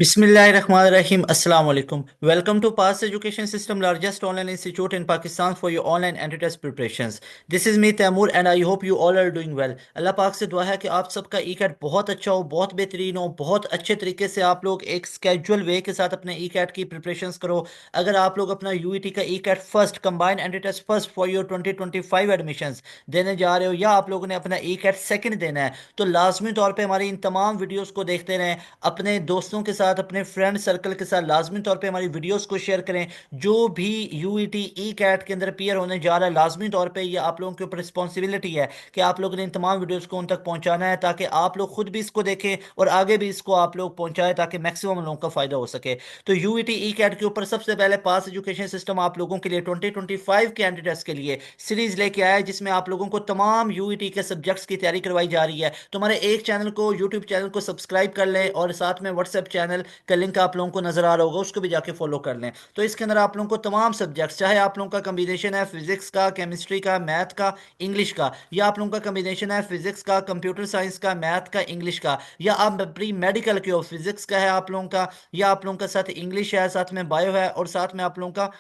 Bismillahirrahmanirrahim. Assalamu alaikum. Welcome to Pass Education System, largest online institute in Pakistan for your online entry-test preparations. This is me Taimur and I hope you all are doing well. अल्लाह पाक से दुआ है कि आप सबका ई cat बहुत अच्छा हो, बहुत बेहतरीन हो, बहुत अच्छे तरीके से आप लोग एक स्केजुअल वे के साथ अपने ई कैट की प्रिपरेशंस करो। अगर आप लोग अपना यूईटी का E CAT first combined entry test first for your 2025 admissions देने जा रहे हो या आप लोगों ने अपना ई कैट सेकंड देना है तो लाजमी तौर पे हमारी इन तमाम वीडियोस को देखते रहें। अपने दोस्तों के साथ अपने फ्रेंड सर्कल के साथ लाजमी तौर पे हमारी वीडियोस को शेयर करें। जो भी यूईटी ई कैट के अंदर अपीयर होने जा रहा है लाजमी तौर पे ये आप लोगों के ऊपर रिस्पॉन्सिबिलिटी है कि आप लोगों ने इन तमाम वीडियोस को उन तक पहुंचाना है ताकि आप लोग खुद भी इसको देखें और आगे भी इसको आप लोग पहुंचाएं ताकि मैक्सिमम लोगों का फायदा हो सके। तो यूईटी ई कैट के ऊपर सबसे पहले पास एजुकेशन सिस्टम आप लोगों के लिए 2025 के कैंडिडेट्स के लिए सीरीज लेके आया है जिसमें आप लोगों को तमाम यूईटी के सब्जेक्ट्स की तैयारी करवाई जा रही है। तो हमारे एक चैनल को यूट्यूब चैनल को सब्सक्राइब कर लें और साथ में व्हाट्सएप चैनल का लिंक आप लोगों को नजर आ रहा होगा उसको भी जाके फॉलो कर लें। तो इसके अंदर आप लोगों को तमाम सब्जेक्ट्स चाहे आप लोगों का कम्बिनेशन है फिजिक्स का केमिस्ट्री का मैथ का इंग्लिश का या आप लोगों का कम्बिनेशन है फिजिक्स का कंप्यूटर साइंस का मैथ का इंग्लिश का या आप प्री मेडिकल के हो फिजिक्स का है आप लोगों का या आप लोगों का साथ इंग्लिश है साथ में बायो है और साथ में आप लोगों का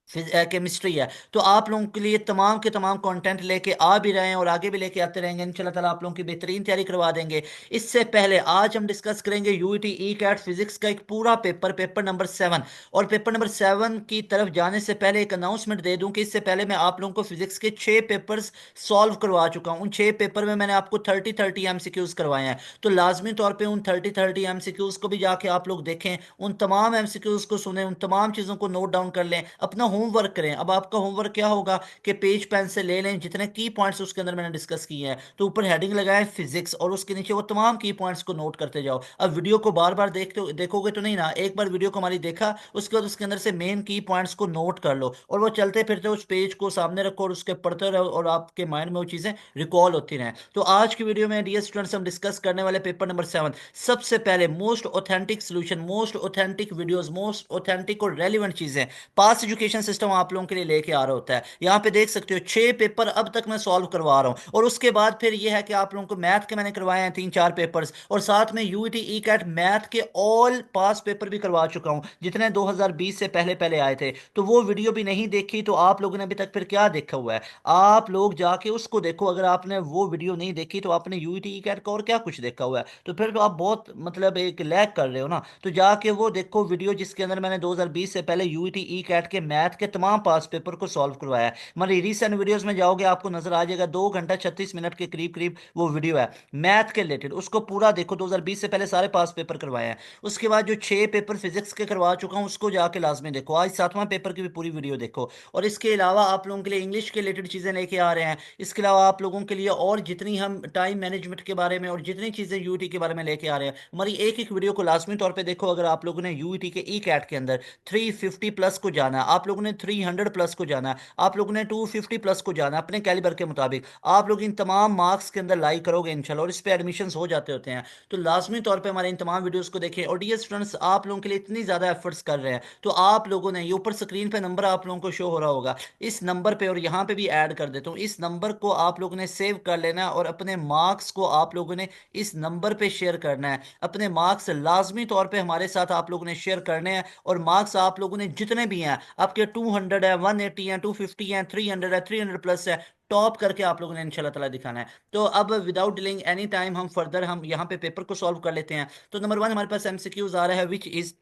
केमिस्ट्री है। तो आप लोगों के लिए तमाम के तमाम कंटेंट लेके आ भी रहे हैं और आगे भी लेके आते रहेंगे इंशाल्लाह ताला आप लोगों की बेहतरीन तैयारी करवा देंगे। इससे पहले आज हम डिस्कस करेंगे यूईटी ई कैट फिजिक्स का एक पूरा पेपर पेपर नंबर 7। और पेपर नंबर 7 की तरफ जाने से पहले एक अनाउंसमेंट दे दूं कि इससे पहले मैं आप लोगों को फिजिक्स के 6 पेपर्स सॉल्व करवा चुका हूं। उन 6 पेपर में मैंने आपको 30 एमसीक्यूज करवाए हैं। तो लाजमी तौर पर उन 30 एमसीक्यूज को भी जाके आप लोग देखें, उन तमाम एमसीक्यूज को सुने, उन तमाम चीजों को नोट डाउन कर लें, अपना होमवर्क करें। अब आपका होमवर्क क्या होगा कि पेज पेन से ले लें जितने की पॉइंट्स उसके अंदर मैंने डिस्कस किए हैं तो ऊपर हेडिंग लगाएं फिजिक्स और उसके नीचे वो तमाम की पॉइंट्स को नोट करते जाओ। अब वीडियो को बार बार देखोगे तो नहीं ना, एक बार वीडियो को हमारी देखा उसके बाद उसके अंदर से मेन की पॉइंट्स को नोट कर लो और वो चलते फिरते उस पेज को सामने रखो और उसके पढ़ते रहो और आपके माइंड में वो चीजें रिकॉल होती रहें। तो आज की वीडियो में डियर स्टूडेंट्स हम डिस्कस करने वाले पेपर नंबर 7। सबसे पहले most authentic solution, most authentic videos, most authentic और रेलिवेंट चीजें पास एजुकेशन सिस्टम आप लोगों के लिए लेके आ रहा होता है। यहाँ पे देख सकते हो 6 पेपर अब तक मैं सॉल्व करवा रहा हूँ और उसके बाद फिर ये है कि आप लोगों को मैथ के मैंने करवाए हैं 3-4 पेपर्स और साथ में यूईटी ई कैट मैथ के ऑल पास पेपर भी करवा चुका हूँ जितने 2020 से पहले पहले आए थे। तो वो वीडियो भी नहीं देखी तो आप लोगों ने अभी तक फिर क्या देखा हुआ है? आप लोग जाके उसको देखो। अगर आपने वो वीडियो नहीं देखी तो आपने यूईटी ई कैट का और क्या कुछ देखा हुआ है? तो फिर तो आप बहुत मतलब एक लैग कर रहे हो ना। तो जाके वो देखो वीडियो जिसके अंदर मैंने 2020 से पहले यूईटी ई कैट के मैथ के तमाम पास पेपर को सॉल्व करवाया है। हमारी रीसेंट वीडियोस में जाओगे आपको नजर आ जाएगा 2 घंटा 36 मिनट के करीब करीब वो वीडियो है मैथ के रिलेटेड। उसको पूरा देखो, 2020 से पहले सारे पास पेपर करवाए हैं। उसके बाद जो 6 पेपर फिजिक्स के करवा चुका हूँ उसको जाके लाजमी देखो। आज 7वां पेपर की भी पूरी वीडियो देखो। और इसके अलावा आप लोगों के लिए इंग्लिश के रिलेटेड चीजें लेके आ रहे हैं। इसके अलावा आप लोगों के लिए और जितनी हम टाइम मैनेजमेंट के बारे में और जितनी चीजें यूटी के बारे में लेके आ रहे हैं हमारी एक एक वीडियो को लाजमी तौर पर देखो। अगर आप लोगों ने यूटी के ई कैट के अंदर 350 प्लस को जाना है, आप लोगों ने 300 प्लस को जाना है, आप लोगों ने 250 प्लस को जाना है अपने कैलिबर के मुताबिक, आप लोग इन तमाम मार्क्स के अंदर लाई करोगे इंशाल्लाह और इस पे एडमिशन हो जाते होते हैं। तो लाजमी तौर पे हमारे इन तमाम वीडियोस को देखें। और डियर स्टूडेंट्स आप लोगों के लिए इतनी ज़्यादा एफर्ट्स कर रहे हैं तो आप लोगों ने ये ऊपर स्क्रीन पे नंबर आप लोगों को शो हो रहा होगा इस नंबर पे, और यहाँ पे भी ऐड कर देता हूँ, इस नंबर को आप लोगों ने सेव कर लेना है और अपने मार्क्स को आप लोगों ने इस नंबर पे शेयर करना है। अपने मार्क्स लाजमी तौर पे हमारे साथ आप लोगों ने शेयर करने हैं और मार्क्स आप लोगों ने जितने भी हैं आपके 200 है 180 है 250 है 300 है 300 प्लस है टॉप करके आप लोगों ने इंशाल्लाह ताला दिखाना है। तो अब विदाउट डिलेइंग एनी टाइम हम फर्दर हम यहाँ पे पेपर को सॉल्व कर लेते हैं। तो नंबर 1 हमारे पास एमसीक्यूज आ रहा है विच इज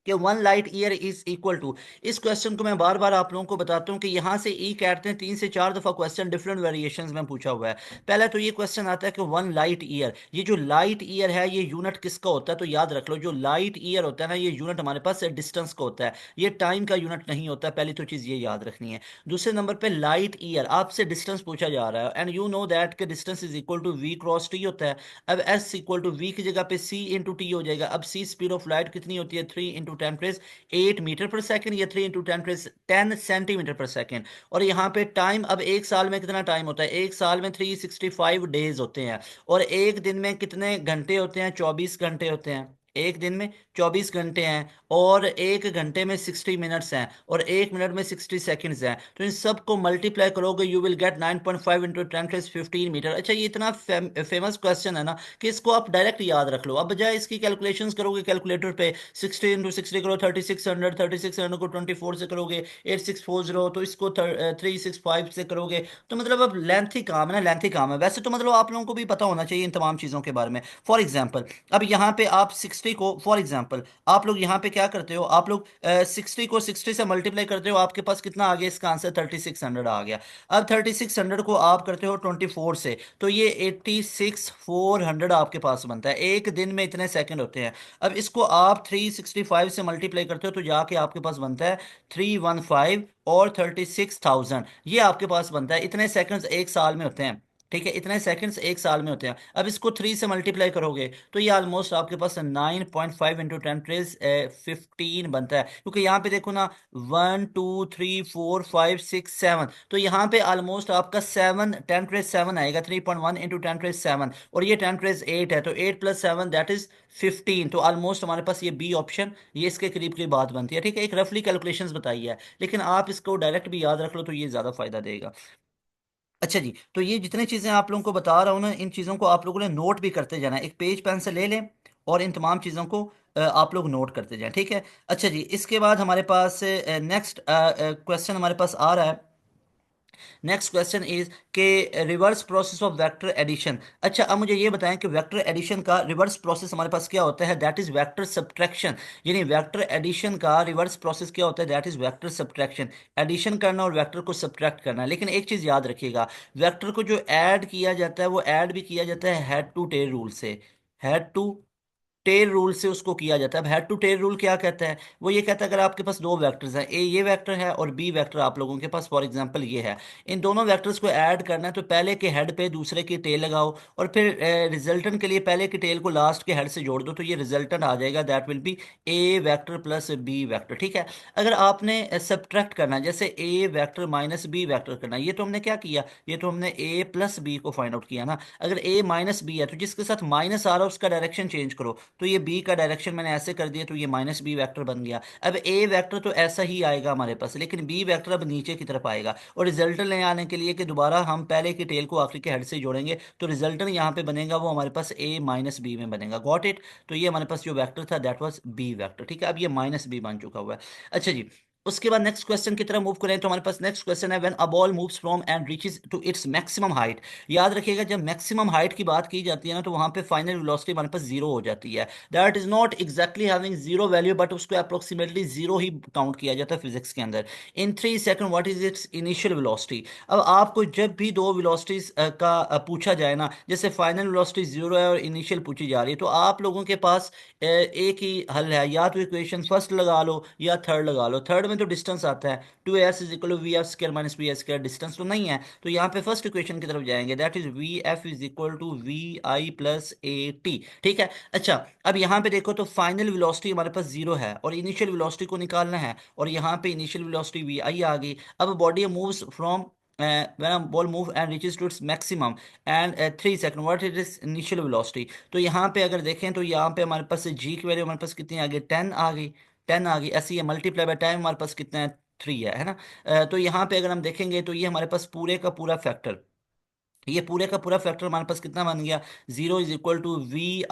कि 1 light year is equal to. इस क्वेश्चन को मैं बार बार आप लोगों को बताता हूँ कि यहाँ से ई कैट ने 3 से 4 दफा क्वेश्चन डिफरेंट वेरिएशंस में पूछा हुआ है। पहला तो ये क्वेश्चन आता है कि 1 लाइट ईयर, ये जो लाइट ईयर है ये यूनिट किसका होता है? तो याद रख लो जो लाइट ईयर होता है ना ये यूनिट हमारे पास डिस्टेंस का होता है, ये टाइम का यूनिट नहीं होता है। पहली तो चीज ये याद रखनी है। दूसरे नंबर पे लाइट ईयर आपसे डिस्टेंस पूछा जा रहा है एंड यू नो दैट के distance is equal to V cross T होता है। अब एस इक्वल टू वी की जगह पे सी इंटू टी हो जाएगा। अब सी स्पीड ऑफ लाइट कितनी होती है? 3 इंटू 10 8 मीटर पर सेकंड या 3 इंटू 10 10 सेंटीमीटर पर सेकंड। और यहाँ पे टाइम, अब एक साल में कितना टाइम होता है? एक साल में 365 डेज होते हैं और एक दिन में कितने घंटे होते हैं? 24 घंटे होते हैं। एक दिन में 24 घंटे हैं, और एक घंटे में 60 मिनट्स हैं, और एक मिनट में 60 सेकंड्स हैं। तो इन सब को मल्टीप्लाई करोगे, you will get 9.5 into 10⁻15 metre. अच्छा, ये इतना फेमस क्वेश्चन है ना कि इसको आप डायरेक्ट याद रख लो। अब बजाय इसकी कैलकुलेशंस करोगे कैलकुलेटर पे, 60 इंटू 60 करो 3600, 3600 को 24 से करोगे 8640, तो इसको 365 से करोगे। तो मतलब अब लेंथी काम है ना, लेंथी काम है। वैसे तो मतलब आप लोगों को भी पता होना चाहिए इन तमाम चीज़ों के बारे में। फॉर एग्जाम्पल, अब यहाँ पे आप 60 को, फॉर एग्जाम्पल आप लोग यहाँ पे क्या करते हो, आप लोग 60 से मल्टीप्लाई करते हो, आपके पास कितना आ गया, इसका आंसर 3600 आ गया। अब 3600 को आप करते हो 24 से, तो ये 86,400 आपके पास बनता है। एक दिन में इतने सेकंड होते हैं। अब इसको आप 365 से मल्टीप्लाई करते हो, तो जाके आपके पास बनता है 315 और 36,000, ये आपके पास बनता है। इतने सेकंड्स एक साल में होते हैं। ठीक है, इतने सेकंड्स एक साल में होते हैं। अब इसको 3 से मल्टीप्लाई करोगे तो ये ऑलमोस्ट आपके पास 9.5 इंटू 10⁻15 बनता है। क्योंकि यहाँ पे देखो ना, 1 2 3 4 5 6 7, तो यहाँ पे ऑलमोस्ट आपका 10⁻7 आएगा। 3.1 इंटू 10⁻7, और ये 10⁻8 है, तो 8 + 7 दैट इज 15। तो ऑलमोस्ट हमारे पास ये बी ऑप्शन, ये इसके करीब करीब बात बनती है। ठीक है, एक रफली कैलकुलेशंस बताई है, लेकिन आप इसको डायरेक्ट भी याद रख लो तो ये ज़्यादा फायदा देगा। अच्छा जी, तो ये जितनी चीज़ें आप लोगों को बता रहा हूँ ना, इन चीज़ों को आप लोगों ने नोट भी करते जाना है। एक पेज पेन से ले लें और इन तमाम चीज़ों को आप लोग नोट करते जाएं। ठीक है। अच्छा जी, इसके बाद हमारे पास नेक्स्ट क्वेश्चन हमारे पास आ रहा है। नेक्स्ट क्वेश्चन इज के reverse process of vector addition. अच्छा, अब मुझे ये बताएं कि वेक्टर एडिशन का रिवर्स प्रोसेस हमारे पास क्या होता है, दैट इज वेक्टर सब्ट्रैक्शन। यानी वेक्टर एडिशन का रिवर्स प्रोसेस क्या होता है, that is vector subtraction. Addition करना और वेक्टर को सब्ट्रैक्ट करना। लेकिन एक चीज याद रखिएगा, वेक्टर को जो ऐड किया जाता है वो ऐड भी किया जाता है हेड टू टेल रूल से। हेड टू टेल रूल से उसको किया जाता है। अब हेड टू टेल रूल क्या कहता है, वो ये कहता है अगर आपके पास दो वेक्टर्स हैं, ए ये वेक्टर है और बी वेक्टर आप लोगों के पास फॉर एग्जांपल ये है, इन दोनों वेक्टर्स को ऐड करना है, तो पहले के हेड पे दूसरे की टेल लगाओ, और फिर रिजल्टेंट के लिए पहले की टेल को लास्ट के हेड से जोड़ दो, तो ये रिजल्टेंट आ जाएगा, that will be A vector plus B vector. ठीक है। अगर आपने सब्ट्रैक्ट करना है, जैसे A vector minus B vector करना है, ये तो हमने क्या किया, ये तो हमने ए प्लस बी को फाइंड आउट किया ना। अगर ए माइनस बी है तो जिसके साथ माइनस आ रहा है उसका डायरेक्शन चेंज करो, तो ये बी का डायरेक्शन मैंने ऐसे कर दिया, तो ये माइनस बी वेक्टर बन गया। अब ए वेक्टर तो ऐसा ही आएगा हमारे पास, लेकिन बी वेक्टर अब नीचे की तरफ आएगा। और रिजल्टेंट ले आने के लिए कि दोबारा हम पहले की टेल को आखिरी के हेड से जोड़ेंगे, तो रिजल्टेंट यहाँ पे बनेगा वो हमारे पास ए माइनस बी में बनेगा। Got it. तो ये हमारे पास जो वेक्टर था दैट वाज बी वेक्टर। ठीक है, अब ये माइनस बी बन चुका हुआ है। अच्छा जी, उसके बाद नेक्स्ट क्वेश्चन की तरफ मूव करें, तो हमारे पास नेक्स्ट क्वेश्चन है, when a ball moves from and reaches to its maximum height. याद रखिएगा, जब मैक्सिमम हाइट की बात की जाती है ना, तो वहां पे फाइनल वेलोसिटी हमारे पास जीरो हो जाती है। That is not exactly having zero value, but उसको अप्रोक्सीमेटली जीरो ही काउंट किया जाता है फिजिक्स के अंदर। इन 3 second what is it's initial velocity. अब आपको जब भी दो वेलोसिटीज का पूछा जाए ना, जैसे फाइनल वेलोसिटी जीरो है और इनिशियल पूछी जा रही है, तो आप लोगों के पास एक ही हल है, या तो इक्वेशन फर्स्ट लगा लो या थर्ड लगा लो। थर्ड में तो डिस्टेंस आता है, 2s = v f² - v² distance तो नहीं है, तो यहाँ पे फर्स्ट इक्वेशन की तरफ जाएंगे, that is v f = vi+at। ठीक है। अच्छा, अब यहाँ पे देखो तो फाइनल वेलोसिटी हमारे पास जीरो है और इनिशियल वेलोसिटी को निकालना है, और यहाँ पे इनिशियल वेलोसिटी वी आई आ गई। अब body moves from when a ball move and reaches to its maximum and 3 second what is its initial velocity। तो यहाँ पे अगर देखें तो यहाँ पे हमारे पास जी की वैल्यू हमारे पास कितनी आ गई, 10 आ गई। 10 आ गई, ऐसे ही मल्टीप्लाई बाय टाइम हमारे पास कितना है, 3 है ना। तो यहाँ पे अगर हम देखेंगे तो ये हमारे पास पूरे का पूरा फैक्टर, ये पूरे का पूरा फैक्टर हमारे पास कितना बन गया, 0 = vi+।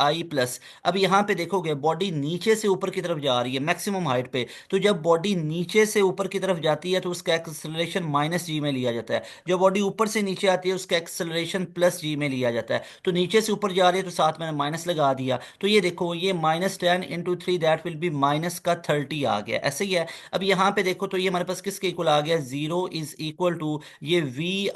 अब यहाँ पे देखोगे बॉडी नीचे से ऊपर की तरफ जा रही है मैक्सिमम हाइट पे, तो जब बॉडी नीचे से ऊपर की तरफ जाती है तो उसका एक्सेलरेशन माइनस जी में लिया जाता है। जब बॉडी ऊपर से नीचे आती है उसका एक्सेलरेशन प्लस जी में लिया जाता है। तो नीचे से ऊपर जा रही है तो साथ मैंने माइनस लगा दिया, तो ये देखो ये -10 × 3 दैट विल बी माइनस का 30 आ गया, ऐसे ही है। अब यहाँ पे देखो तो ये हमारे पास किसके इक्वल आ गया, 0 = ये vi -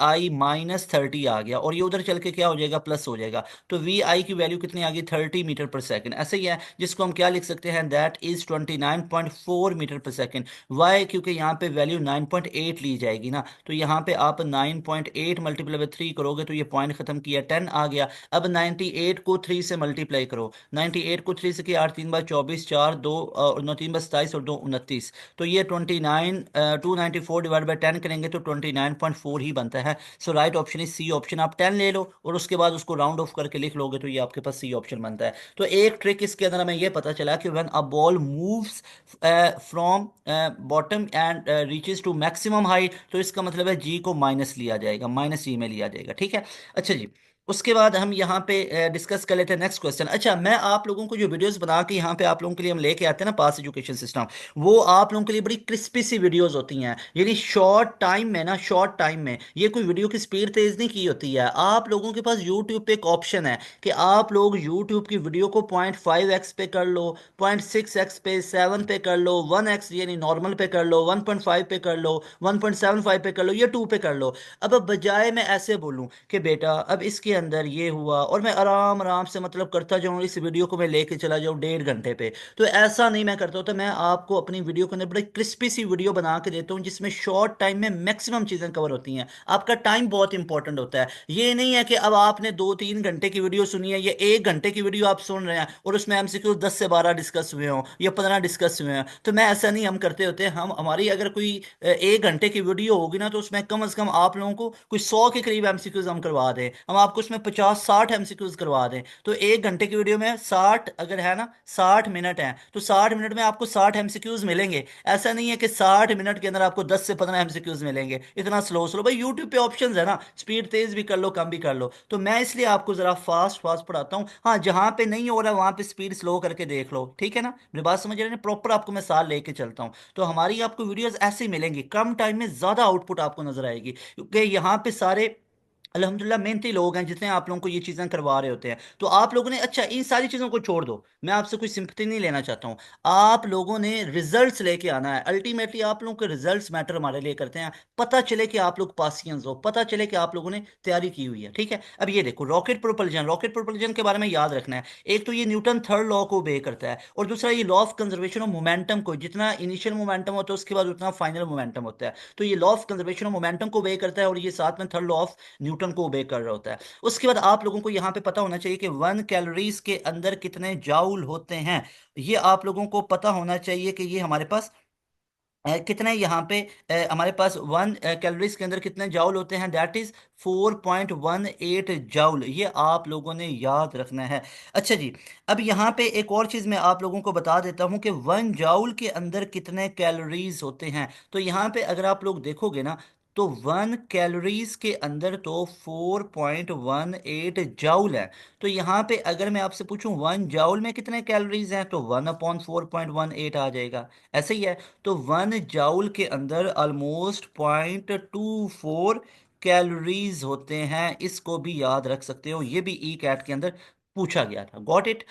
30 आ गया, और ये उधर चल के क्या हो जाएगा, प्लस हो जाएगा। तो वी आई की वैल्यू कितनी आ गई, 30 मीटर पर सेकंड, ऐसे ही है। जिसको हम क्या लिख सकते हैं, that is 29.4 metre per second. Y, क्योंकि यहाँ पे वैल्यू 9.8 ली जाएगी ना, तो यहाँ पे आप 9.8 मल्टीप्लाई बाय 3 करोगे तो ये पॉइंट खत्म किया, 10 आ गया। अब 98 को 3 से मल्टीप्लाई करो, 98 को 3 से किया, 8 × 3 = 24, 4 2 और 9 3 = 27 और 2 29, तो ये 294 डिवाइड बाई 10 करेंगे तो 29.4 ही बनता है। So right option is C option, ऑप्शन आप 10 ले लो और उसके बाद उसको राउंड ऑफ करके लिख लोगे तो ये आपके पास सी ऑप्शन बनता है। तो एक ट्रिक इसके अंदर हमें ये पता चला कि when a ball moves from bottom and reaches to maximum height, तो इसका मतलब है जी को माइनस लिया जाएगा, माइनस जी में लिया जाएगा, ठीक है। अच्छा जी, उसके बाद हम यहाँ पे डिस्कस कर लेते हैं नेक्स्ट क्वेश्चन। अच्छा, मैं आप लोगों को जो वीडियोस बना के यहाँ पे आप लोगों के लिए हम लेके आते हैं ना पास एजुकेशन सिस्टम, वो आप लोगों के लिए बड़ी क्रिस्पी सी वीडियोस होती हैं, यानी शॉर्ट टाइम में ना, शॉर्ट टाइम में, ये कोई वीडियो की स्पीड तेज नहीं की होती है। आप लोगों के पास यूट्यूब पे एक ऑप्शन है कि आप लोग यूट्यूब की वीडियो को 0.5x पे कर लो, 0.6x पे, 7 पे कर लो, 1x यानी नॉर्मल पे कर लो, 1.5 पे कर लो, 1.75 पे कर लो, या 2 पे कर लो। अब बजाय मैं ऐसे बोलूं कि बेटा अब इसके अंदर ये हुआ और मैं आराम आराम से मतलब करता जाऊं, इस वीडियो को मैं लेके चला जाऊं 1.5 घंटे पे, तो ऐसा नहीं मैं करता हूं। तो मैं आपको अपनी वीडियो के अंदर बड़ी क्रिस्पी सी वीडियो बना के देता हूं जिसमें शॉर्ट टाइम में मैक्सिमम चीजें कवर होती हैं। आपका टाइम बहुत इंपॉर्टेंट होता है। ये नहीं है कि अब आपने 2-3 घंटे की वीडियो सुनी है या 1 घंटे की वीडियो आप सुन रहे हैं और उसमें एमसीक्यू 10 से 12 डिस्कस हुए हों या 15 डिस्कस हुए हैं, तो मैं ऐसा नहीं हम करते होते। हम हमारी अगर कोई 1 घंटे की वीडियो होगी ना, तो उसमें कम से कम आप लोगों को कोई 100 के करीब एमसीक्यूज हम करवा दें, हम आपको उसमें 50-60 एमसीक्यूज करवा दें। तो 1 घंटे की वीडियो में 60 अगर है ना, 60 मिनट है, तो 60 मिनट में आपको 60 एमसीक्यूज मिलेंगे। ऐसा नहीं है कि 60 मिनट के अंदर आपको 10 से 15 एमसीक्यूज मिलेंगे, इतना स्लो स्लो। भाई यूट्यूब पे ऑप्शन है ना, स्पीड तेज भी कर लो, कम भी कर लो। तो मैं इसलिए आपको जरा फास्ट फास्ट पढ़ाता हूँ। हाँ, जहां पे नहीं हो रहा है वहां पे स्पीड स्लो करके देख लो, ठीक है ना, मेरी बात समझ रहे हैं? प्रॉपर आपको मैं साल लेके चलता हूँ। तो हमारी आपको वीडियोस ऐसे ही मिलेंगी, कम टाइम में ज्यादा आउटपुट आपको नजर आएगी, क्योंकि यहाँ पे सारे अल्हम्दुलिल्लाह मेहनती लोग हैं जितने आप लोगों को ये चीजें करवा रहे होते हैं। तो आप लोगों ने, अच्छा इन सारी चीजों को छोड़ दो, मैं आपसे कोई सिंपैथी नहीं लेना चाहता हूँ। आप लोगों ने रिजल्ट्स लेके आना है। अल्टीमेटली आप लोगों के रिजल्ट्स मैटर हमारे लिए करते हैं। पता चले कि आप लोग पासियंस हो, पता चले कि आप लोगों ने तैयारी की हुई है, ठीक है। अब ये देखो, रॉकेट प्रोपल्जन, रॉकेट प्रोपल्जन के बारे में याद रखना है। एक तो ये न्यूटन थर्ड लॉ को ओबे करता है, और दूसरा ये law of conservation of momentum को, जितना इनिशियल मोमेंटम होता है उसके बाद उतना फाइनल मोमेंटम होता है, तो ये law of conservation of momentum को ओबे करता है, और ये साथ में थर्ड लॉ ऑफ न्यूटन को ओबे कर रहा होता है। उसके बाद आप लोगों को यहाँ पे पता होना चाहिए कि 1 कैलोरीज के अंदर कितने जाउल होते हैं। ये आप लोगों को पता होना चाहिए कि ये हमारे पास कितने यहाँ पे हमारे पास 1 कैलोरीज के अंदर कितने जाउल होते हैं, दैट इज 4.18 जाउल। ये आप लोगों ने याद रखना है। अच्छा जी, अब यहाँ पे एक और चीज़ मैं आप लोगों को बता देता हूँ कि 1 जाउल के अंदर कितने कैलोरीज होते हैं। तो यहाँ पे अगर आप लोग देखोगे ना, तो 1 कैलोरीज के अंदर तो 4.18 जाउल है। तो यहाँ पे अगर मैं आपसे पूछूं 1 जाउल में कितने कैलोरीज हैं, तो 1/4.18 आ जाएगा, ऐसे ही है। तो 1 जाउल के अंदर ऑलमोस्ट 0.24 कैलोरीज होते हैं, इसको भी याद रख सकते हो, ये भी ई कैट के अंदर पूछा गया था। Got it.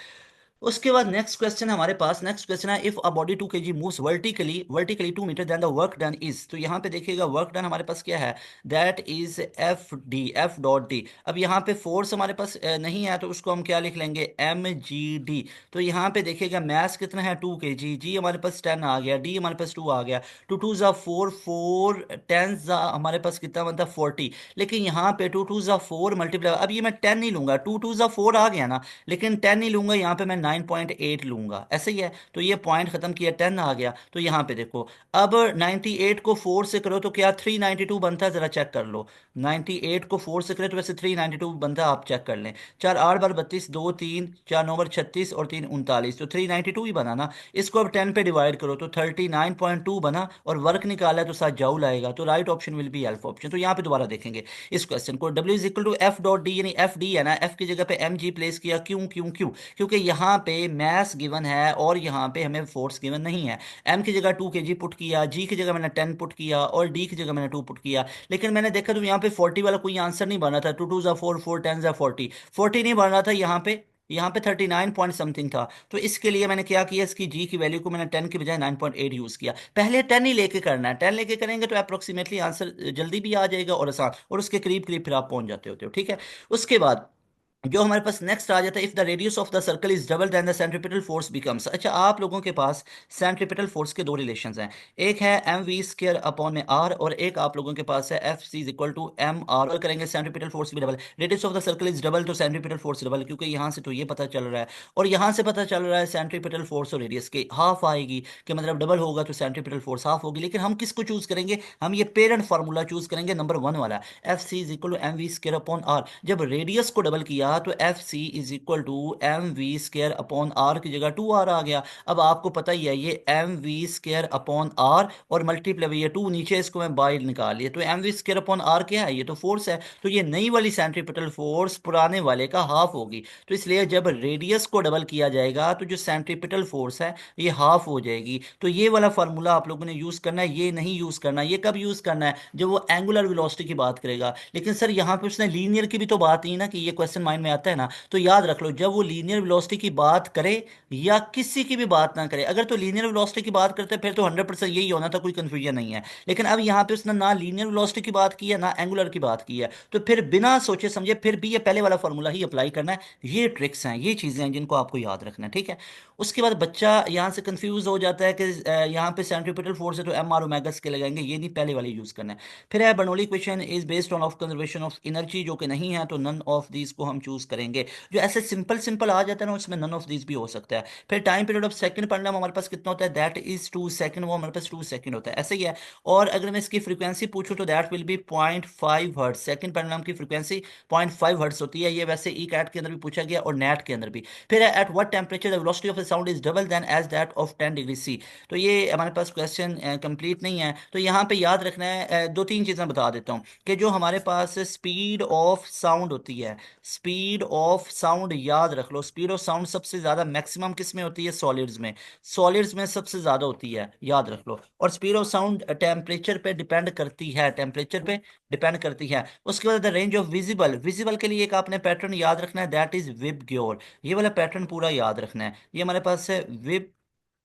उसके बाद नेक्स्ट क्वेश्चन है हमारे पास, नेक्स्ट क्वेश्चन है, if a body 2 kg moves vertically 2 metre, then the work done is. तो यहाँ पे देखिएगा वर्क डन हमारे पास क्या है, that is F dot D. अब यहाँ पे फोर्स हमारे पास नहीं है, तो उसको हम क्या लिख लेंगे, mgd। तो यहाँ पे देखिएगा मैस कितना है, 2 kg, जी हमारे पास 10 आ गया, डी हमारे पास 2 आ गया, 2 2 ज़ा 4, 4 10 हमारे पास कितना बनता है, 40। लेकिन यहाँ पे 2 2 ज़ा 4 मल्टीप्लाई, अब ये मैं 10 नहीं लूंगा, 2 2 ज़ा 4 आ गया ना, लेकिन 10 नहीं लूंगा, यहाँ पे मैं 9.8 लूंगा, ऐसे ही है। तो ये पॉइंट खत्म किया, 10 आ गया। तो यहाँ पे देखो, अब 98 को 4 से करो तो क्या 392 बनता है, जरा चेक कर लो। 98 को 4 से करें तो वैसे 392 बनता है, आप चेक कर लें। 4 8 बार 32, 2 3, 4 9 बार 36 और 3 39, तो 392 ही बना ना। इसको अब 10 पे डिवाइड करो तो 39.2 बना, और वर्क निकाला है तो साथ जाऊल आएगा, तो right option will be alpha option. तो यहाँ पे दोबारा देखेंगे इस क्वेश्चन को, W is equal to F dot D, यानी एफ डी है ना, एफ की जगह पे एम जी प्लेस किया, क्यों क्यों क्यों, क्योंकि यहाँ पे मैस गिवन है और यहाँ पे हमें फोर्स गिवन नहीं है। एम की जगह 2 kg पुट किया, जी की जगह मैंने 10 पुट किया, और डी की जगह मैंने 2 पुट किया। लेकिन मैंने देखा तो यहाँ पे 40 वाला कोई आंसर नहीं बन रहा था, 2 2 ज़ा 4, 4 10 ज़ा 40, 40 नहीं बन रहा था यहाँ पे। यहाँ पे 39 पॉइंट समथिंग था। तो इसके लिए मैंने क्या किया, इसकी जी की वैल्यू को मैंने 10 की बजाय 9.8 यूज किया। पहले 10 ही लेके करना है, 10 लेके करेंगे तो अप्रोक्सीमेटली आंसर जल्दी भी आ जाएगा और आसान, और उसके करीब करीब फिर आप पहुंच जाते होते हो, ठीक है। उसके बाद जो हमारे पास नेक्स्ट आ जाता है, if the radius of the circle is double then the centripetal force becomes. अच्छा, आप लोगों के पास सेंट्रीपिटल फोर्स के दो रिलेशंस हैं, एक है एम वी स्क्र अपॉन में आर, और एक आप लोगों के पास है F C is equal to M R. करेंगे सेंट्रीपिटल फोर्स भी double, radius of the circle is double तो सेंट्रीपिटल फोर्स डबल, क्योंकि यहाँ से तो ये पता चल रहा है और यहाँ से पता चल रहा है सेंट्रीपिटल फोर्स और रेडियस के हाफ आएगी, कि मतलब डबल होगा तो सेंट्रीपिटल फोर्स हाफ होगी। लेकिन हम किसको चूज करेंगे, हम ये पेरेंट फार्मूला चूज करेंगे नंबर वन वाला, F C is equal to M V square upon R. जब रेडियस को डबल किया तो F C is equal to M V square upon R की जगह टू आर आ गया। अब आपको पता ही है ये M V square upon R और मल्टीप्लाई ये टू, नीचे इसको मैं बाहर निकाल लिया, तो M V square upon R क्या है, ये तो फोर्स है। तो ये नई वाली सेंट्रीपिटल फोर्स पुराने वाले का हाफ होगी। तो इसलिए जब रेडियस को डबल किया जाएगा तो जो सेंट्रीपिटल फोर्स है ये हाफ हो जाएगी। तो ये वाला फार्मूला आप लोगों ने यूज करना है, ये नहीं यूज करना। ये कब यूज करना है, जब वो एंगुलर वेलोसिटी की बात करेगा। लेकिन सर यहाँ पे उसने लीनियर की भी तो बात ही ना, कि ये क्वेश्चन माइंड में आता है ना, तो याद रख लो जब वो लीनियर वेलोसिटी की बात करे या किसी की भी बात ना करे, अगर तो लीनियर वेलोसिटी की बात करते फिर तो 100% यही होना था, कोई कंफ्यूजन नहीं है। लेकिन अब यहाँ पे उसने ना लीनियर वेलोसिटी की बात की है ना एंगुलर की बात की है, तो फिर बिना सोचे समझे फिर भी ये पहले वाला फॉर्मूला ही अप्लाई करना है। ये ट्रिक्स हैं, ये चीजें हैं जिनको आपको याद रखना है, ठीक है। उसके बाद बच्चा यहाँ से कंफ्यूज हो जाता है कि यहाँ पे सेंट्रीपिटल फोर्स है तो एम आर ओमेगा के लगाएंगे, ये नहीं, पहले वाले यूज करना है। फिर है Bernoulli question is based on off conservation of energy, जो कि नहीं है तो नन ऑफ दीज को हम चूज करेंगे। जो ऐसे सिंपल सिंपल आ जाता है ना उसमें नन ऑफ दीज भी हो सकता है। फिर टाइम पीरियड ऑफ सेकंड पढ़ना हमारे पास कितना होता है, दैट इज 2 सेकंड, वो हमारे पास 2 सेकंड होता है, ऐसे ही है। और अगर मैं इसकी फ्रीक्वेंसी पूछूं तो that will B 0.5 hertz, second परिणाम की फ्रीक्वेंसी 0.5 हर्ट्ज होती है। ये वैसे ई कैट के अंदर भी पूछा गया और नेट के अंदर भी। फिर है at what temperature the velocity of the sound is double then as that of 10 degree C. तो ये हमारे पास क्वेश्चन कंप्लीट नहीं है, तो यहाँ पे याद रखना है दो तीन चीज़ें बता देता हूँ, कि जो हमारे पास स्पीड ऑफ साउंड होती है, स्पीड ऑफ साउंड याद रख लो, स्पीड ऑफ साउंड सबसे ज़्यादा मैक्सिमम किस में होती है, सॉलिड्स में, सॉलिड्स में सबसे ज़्यादा होती है, याद रख लो। और स्पीड ऑफ साउंड टेम्परेचर पे डिपेंड करती है, टेम्परेचर पे डिपेंड करती है। उसके बाद the range of visible, visible के लिए एक आपने पैटर्न याद रखना है, दैट इज विब ग्योर। ये वाला पैटर्न पूरा याद रखना है, ये हमारे पास है विब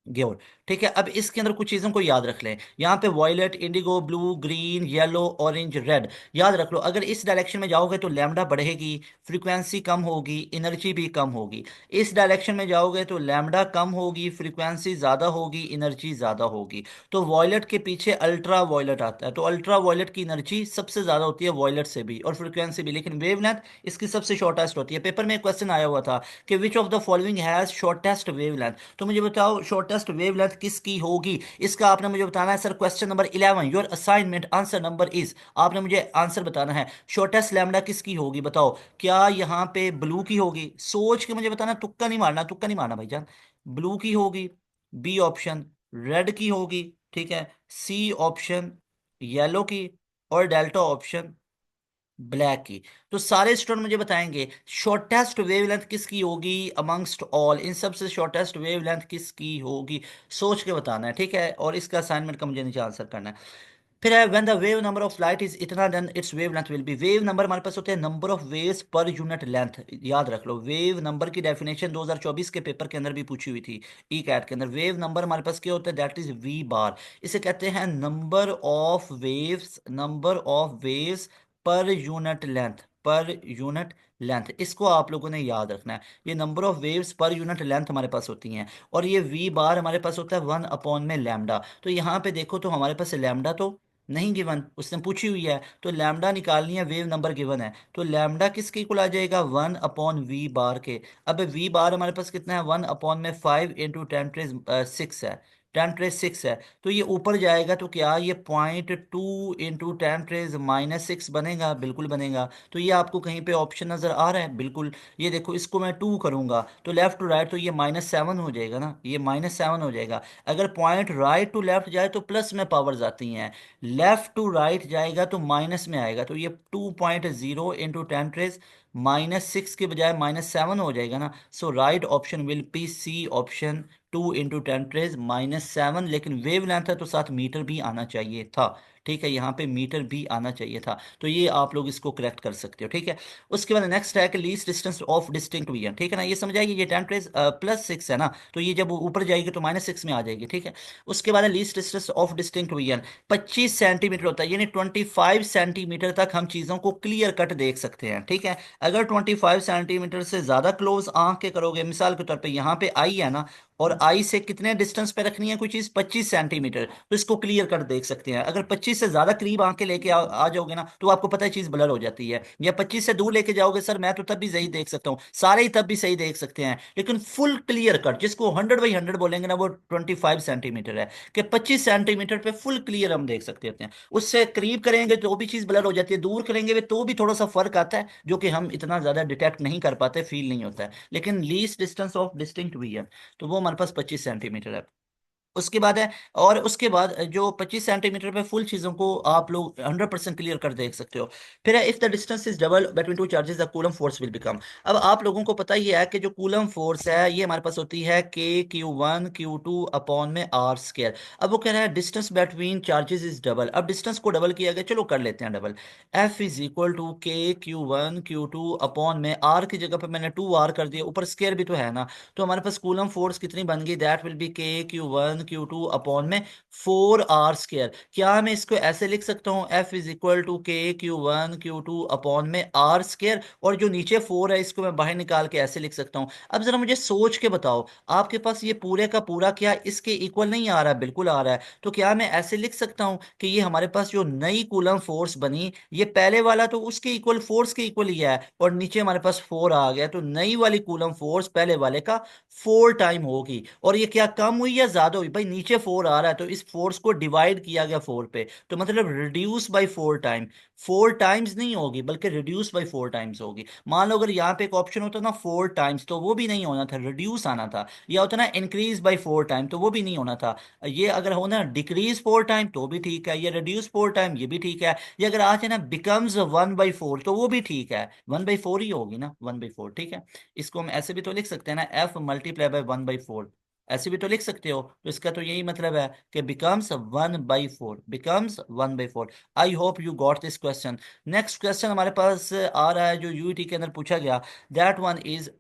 ग्योर। ठीक है, अब इसके अंदर कुछ चीजों को याद रख लें, यहाँ पे violet, indigo, blue, green, yellow, orange, red, याद रख लो। अगर इस डायरेक्शन में जाओगे तो लैम्डा बढ़ेगी, फ्रीक्वेंसी कम होगी, एनर्जी भी कम होगी। इस डायरेक्शन में जाओगे तो लैम्डा कम होगी, फ्रीक्वेंसी ज्यादा होगी, एनर्जी ज्यादा होगी। तो वॉयलेट के पीछे अल्ट्रा वॉयलेट आता है, तो अल्ट्रा वॉयलेट की एनर्जी सबसे ज्यादा होती है वॉयलेट से भी और फ्रीक्वेंसी भी, लेकिन वेवलेंथ इसकी सबसे शॉर्टेस्ट होती है। पेपर में एक क्वेश्चन आया हुआ था कि which of the following has shortest wavelength, तो मुझे बताओ शॉर्टेस्ट वेवलेंथ किसकी होगी। इसका आपने मुझे बताना है sir, question number 11 your assignment answer number is, आपने मुझे आंसर बताना है शॉर्टेस्ट लैम्डा किसकी होगी, बताओ। क्या यहाँ पे ब्लू की होगी, सोच के मुझे बताना, तुक्का नहीं मारना, तुक्का नहीं मारना भाईजान। ब्लू की होगी, बी ऑप्शन, रेड की होगी, ठीक है, सी ऑप्शन, येलो की, और डेल्टा ऑप्शन ब्लैक की। तो सारे स्टूडेंट मुझे बताएंगे शॉर्टेस्ट वेवलेंथ किसकी होगी अमंगस्ट ऑल, इन सबसे शॉर्टेस्ट वेवलेंथ किसकी होगी, सोच के बताना है, ठीक है। और इसका असाइनमेंट का मुझे नीचे आंसर करना है। फिर है when the wave number of light is इतना then its wavelength will be, wave number हमारे पास होते हैं number of waves per unit length, याद रख लो। वेव नंबर की डेफिनेशन 2024 के पेपर के अंदर भी पूछी हुई थी, ई कैट के अंदर। वेव नंबर हमारे पास क्या होता है, दैट इज वी बार। इसे कहते हैं number of waves, number of waves per unit length, पर यूनिट लेंथ, इसको आप लोगों ने याद रखना है। ये number of waves per unit length हमारे पास होती हैं, और ये वी बार हमारे पास होता है 1 अपॉन में लैम्डा। तो यहाँ पे देखो तो हमारे पास लैम्डा तो नहीं गिवन, उसने पूछी हुई है, तो लैम्डा निकालनी है, वेव नंबर गिवन है, तो लैम्डा किसके इक्वल आ जाएगा, 1 अपॉन वी बार के। अब वी बार हमारे पास कितना है, 1 अपॉन में 5 इंटू 10 6 है, 10 6 है। तो ये ऊपर जाएगा तो क्या ये 0.2 इंटू 10 - 6 बनेगा, बिल्कुल बनेगा। तो ये आपको कहीं पे ऑप्शन नजर आ रहा है, बिल्कुल। ये देखो, इसको मैं 2 करूंगा तो लेफ्ट टू राइट तो ये -7 हो जाएगा ना, ये -7 हो जाएगा। अगर पॉइंट राइट टू लेफ्ट जाए तो प्लस में पावर्स आती हैं, लेफ्ट टू राइट जाएगा तो माइनस में आएगा। तो ये 2.0 इंटू 10 - 6 के बजाय -7 हो जाएगा ना। So right option will be C option, 2 into 10 - -7। लेकिन वेव लेंथ है तो साथ मीटर भी आना चाहिए था, ठीक है, यहाँ पे मीटर भी आना चाहिए था, तो ये आप लोग इसको करेक्ट कर सकते हो। ठीक है, उसके बाद नेक्स्ट है कि least distance of distinct vision. ठीक है ना, ये समझ आएगी, ये 10 + 6 है ना, तो ये जब ऊपर जाएगी तो -6 में आ जाएगी। ठीक है, उसके बाद least distance of distinct vision 25 centimetre होता है, यानी 25 सेंटीमीटर तक हम चीज़ों को क्लियर कट देख सकते हैं। ठीक है, अगर 25 सेंटीमीटर से ज़्यादा क्लोज आंख के करोगे, मिसाल के तौर पे यहाँ पे आई है ना, और आई से कितने डिस्टेंस पे रखनी है कोई चीज, 25 सेंटीमीटर, तो इसको क्लियर कर देख सकते हैं। अगर 25 से ज्यादा करीब आंखें लेके आ जाओगे ना, तो आपको पता है चीज ब्लर हो जाती है। या 25 से दूर लेके जाओगे, सर मैं तो तब भी सही देख सकता हूँ, सारे ही तब भी सही देख सकते हैं, लेकिन फुल क्लियर कट जिसको 100/100 बोलेंगे ना, वो 25 सेंटीमीटर है, कि 25 सेंटीमीटर पे फुल क्लियर हम देख सकते हैं। उससे करीब करेंगे तो भी चीज ब्लर हो जाती है, दूर करेंगे तो भी थोड़ा सा फर्क आता है, जो कि हम इतना ज्यादा डिटेक्ट नहीं कर पाते, फील नहीं होता है। लेकिन लीस्ट डिस्टेंस ऑफ डिस्टिंक्ट भी है, तो वो हमारे पास 25 सेंटीमीटर है। उसके बाद है, और उसके बाद जो 25 सेंटीमीटर पे फुल चीजों को आप लोग 100% क्लियर कर देख सकते हो। फिर है, if the distance is double between two charges the coulomb force will become. अब आप लोगों को पता ही है कि जो कूलम फोर्स है ये हमारे पास होती है K Q1 Q2 अपॉन में R स्क्वायर। अब वो कह रहा है distance between charges is double, अब डिस्टेंस को डबल किया गया, चलो कर लेते हैं double. F = K Q1 Q2 upon में R की जगह पर मैंने 2R कर दिया, ऊपर स्क्वायर भी तो है ना, तो हमारे पास कूलम फोर्स कितनी बन गई, that will B K Q1 Q2 upon में 4R स्क्वायर। क्या मैं इसको ऐसे लिख सकता हूँ, F = K Q1 Q2 upon में R स्क्वायर, और जो नीचे 4 है इसको मैं बाहर निकाल के ऐसे लिख सकता हूँ। अब जरा मुझे सोच के बताओ, आपके पास ये पूरे का पूरा क्या इसके इक्वल नहीं आ रहा है, बिल्कुल आ रहा है, तो क्या मैं ऐसे लिख सकता हूँ कि ये हमारे पास जो नई कूलम फोर्स बनी, ये पहले वाला तो उसके इक्वल, फोर्स के इक्वल ही है, और नीचे हमारे पास 4 आ गया, तो नई वाली कूलम फोर्स पहले वाले का 4 टाइम होगी। और ये क्या कम हुई या ज्यादा हुई, भाई नीचे 4 आ रहा है तो इस फोर्स को डिवाइड किया गया 4 पे, तो मतलब रिड्यूस बाई 4 टाइम। 4 टाइम्स नहीं होगी बल्कि रिड्यूस बाई 4 टाइम्स होगी। मान लो अगर यहाँ पे एक ऑप्शन होता ना 4 टाइम्स, तो वो भी नहीं होना था, रिड्यूस आना था, या होता ना इंक्रीज बाई 4 टाइम, तो वो भी नहीं होना था। ये अगर होना डिक्रीज 4 टाइम तो भी ठीक है, ये रिड्यूस 4 टाइम ये भी ठीक है, ये अगर आ जाए ना बिकम्स 1/4 तो वो भी ठीक है, 1/4 ही होगी ना, 1/4। ठीक है, इसको हम ऐसे भी तो लिख सकते हैं ना, F × 1/4, ऐसे भी तो लिख सकते हो, तो इसका तो यही मतलब है कि becomes 1/4। I hope you got this question. Next question हमारे पास आ रहा है जो यूईटी के अंदर पूछा गया, दैट वन इज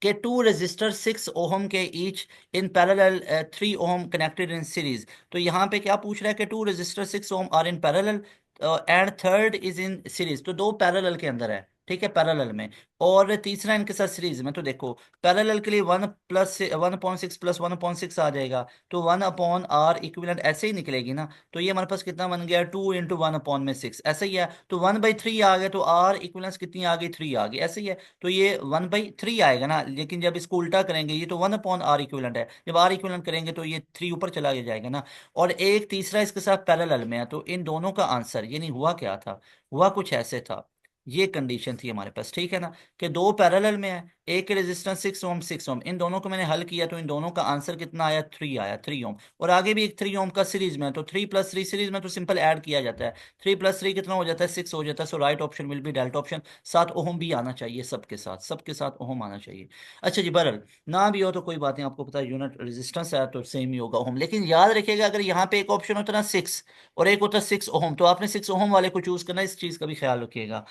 के टू रजिस्टर 6 ओहम के each in parallel 3 ohm connected in series. तो यहाँ पे क्या पूछ रहा है कि two resistor 6 ohm are in parallel and third is in series, तो दो पैरेलल के अंदर है, ठीक है, पैरेलल में, और तीसरा इनके साथ सीरीज में। तो देखो पैरेलल के लिए 1+1/6 + 1/6 आ जाएगा, तो 1/R इक्विवेलेंट ऐसे ही निकलेगी ना, तो ये हमारे पास कितना बन गया, 2 × 1/6, ऐसे ही है। तो 1/3 आ गया, तो R इक्विवेलेंस कितनी आ गई, 3 आ गई, ऐसे ही है। तो ये 1/3 आएगा ना, लेकिन जब इसको उल्टा करेंगे, ये तो 1/R इक्विवेलेंट है, जब R इक्विवेलेंट करेंगे तो ये 3 ऊपर चला जाएगा ना। और एक तीसरा इसके साथ पैरेलल में है, तो इन दोनों का आंसर, ये नहीं हुआ क्या था, हुआ कुछ ऐसे था, ये कंडीशन थी हमारे पास, ठीक है ना, कि दो पैरेलल में है, एक के रेजिस्टेंस 6 ओम 6 ओम, इन दोनों को मैंने हल किया तो इन दोनों का आंसर कितना आया, 3 आया, 3 ओम। और आगे भी एक 3 ओम का सीरीज में है, तो 3 + 3 सीरीज में तो सिंपल ऐड किया जाता है, 3 + 3 कितना हो जाता है, 6 हो जाता है। So right option will be delta option. 7 ohm भी आना चाहिए, सबके साथ, सबके साथ ओहम आना चाहिए। अच्छा जी, बहरल ना भी हो तो कोई बात नहीं, आपको पता है यूनिट रेजिस्टेंस है तो सेम ही होगा ओहम, लेकिन याद रखिएगा अगर यहाँ पे एक ऑप्शन होता ना 6 और एक होता 6 ओहम, तो आपने 6 ओहम वाले को चूज करना, इस चीज का भी ख्याल रखिएगा।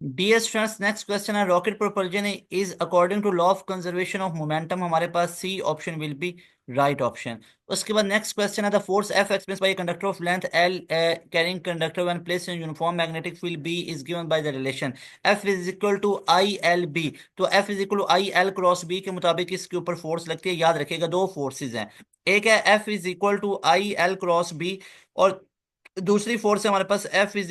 डियर स्टूडेंट्स, नेक्स्ट क्वेश्चन है, rocket propulsion is according to law of conservation of momentum, हमारे पास C option will be right option. उसके बाद नेक्स्ट क्वेश्चन है, the force F expense by conductor of length L carrying conductor when placed in uniform magnetic field B is given by the relation F = I L B। तो F = I L × B के मुताबिक इसके ऊपर force लगती है। याद रखिएगा दो फोर्सेज हैं, एक है F = I L × B, और दूसरी फोर्स है हमारे पास F =